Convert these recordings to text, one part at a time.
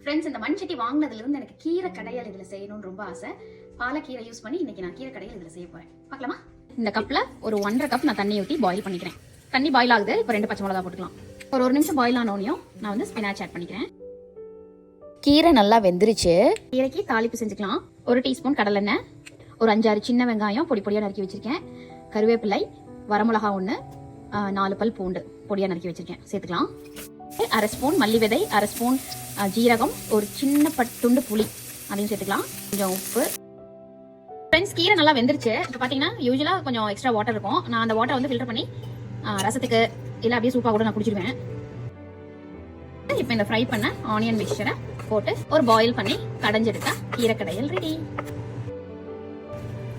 Friends, இந்த மண் சட்டி வாங்கினதுலேருந்து எனக்கு கீரை கடையல் இதில் செய்யணும்னு ரொம்ப ஆசை. பாலக்கீரை யூஸ் பண்ணி இன்னைக்கு நான் கீரை கடையல் இதில் செய்ய போகிறேன். பார்க்கலாமா? இந்த கப்பில் ஒரு 1.5 கப் நான் தண்ணி ஊற்றி பாயில் பண்ணிக்கிறேன். தண்ணி பாயில் ஆகுது. இப்போ 2 பச்சை மிளகா போட்டுக்கலாம். ஒரு நிமிஷம் பாயில் ஆனோனையும் நான் வந்து ஸ்பினாச் ஆட் பண்ணிக்கிறேன். கீரை நல்லா வெந்துருச்சு. கீரைக்கு தாளிப்பு செஞ்சுக்கலாம். 1 டீஸ்பூன் கடலெண்ணெய், ஒரு 5-6 சின்ன வெங்காயம் பொடி பொடியாக நறுக்கி வச்சிருக்கேன், கருவேப்பிலை, வரமிளகா 1, 4 பல் பூண்டு பொடியாக நறுக்கி வச்சிருக்கேன், சேர்த்துக்கலாம். 1/2 ஸ்பூன் மல்லி விதை, 1/2 ஸ்பூன் ஜீரகம், ஒரு சின்ன துண்டு புளி அதையும் சேர்த்துக்கலாம். கொஞ்சம் உப்பு. ஃப்ரெண்ட்ஸ், கீரை நல்லா வெந்துருச்சு. இப்போ பார்த்தீங்கன்னா யூஸ்வலாக கொஞ்சம் எக்ஸ்ட்ரா வாட்டர் இருக்கும். நான் அந்த வாட்டரை வந்து ஃபில்டர் பண்ணி ரசத்துக்கு இல்லை அப்படியே சூப்பாக கூட நான் குடிச்சிருவேன். இப்போ இந்த ஃப்ரை பண்ண ஆனியன் மிக்சரை போட்டு ஒரு பாயில் பண்ணி கடைஞ்செடுத்தா கீரை கடையல் ரெடி.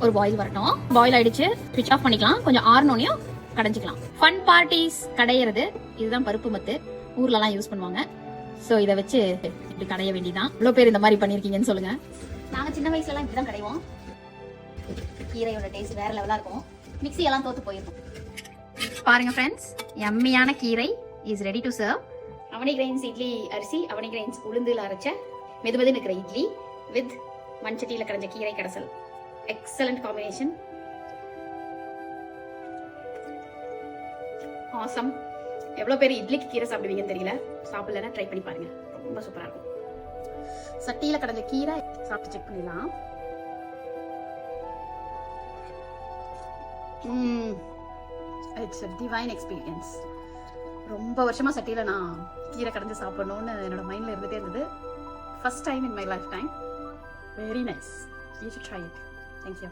ஒரு பாயில் வரட்டும். பாயில் ஆயிடுச்சு, ஸ்விட்ச் ஆஃப் பண்ணிக்கலாம். கொஞ்சம் ஆறனோனையும் கடைஞ்சிக்கலாம். ஃபன் பார்ட்டிஸ் கடையிறது இதுதான் பருப்பு மத்து, ஊர்லலாம் யூஸ் பண்ணுவாங்க. ஸோ இதை வச்சு இப்படி கடைய வேண்டியதான். இவ்வளோ பேர் இந்த மாதிரி பண்ணியிருக்கீங்கன்னு சொல்லுங்க. நாங்கள் சின்ன வயசுலலாம் இப்படி தான் கடைவோம். கீரையோட டேஸ்ட் வேற லெவலாக இருக்கும். மிக்ஸி எல்லாம் தோத்து போயிருக்கும். பாருங்க ஃப்ரெண்ட்ஸ், யம்மியான கீரை is ready to serve. Avani grains idli அரிசி, அவனி கிரெயின்ஸ் உளுந்துல அரைச்ச மெதுமெதுன்னு இருக்கிற இட்லி வித் மண்சட்டியில் கரைஞ்ச கீரை கடைசல். Excellent combination. ஆசம். எவ்வளோ பேர் இட்லிக்கு கீரை சாப்பிடுவீங்கன்னு தெரியல. சாப்பிடலன்னா ட்ரை பண்ணி பாருங்க, ரொம்ப சூப்பராக இருக்கும். சட்டியில் கடைஞ்ச கீரை சாப்பிட்டு செக் பண்ணிடலாம். It's a divine experience. ரொம்ப வருஷமா சட்டியில நான் கீரை கடைஞ்சு சாப்பிடணும்னு என்னோட மைண்ட்ல இருந்துட்டே இருந்தது. First time in my life time. Very nice. You should try it. Thank you.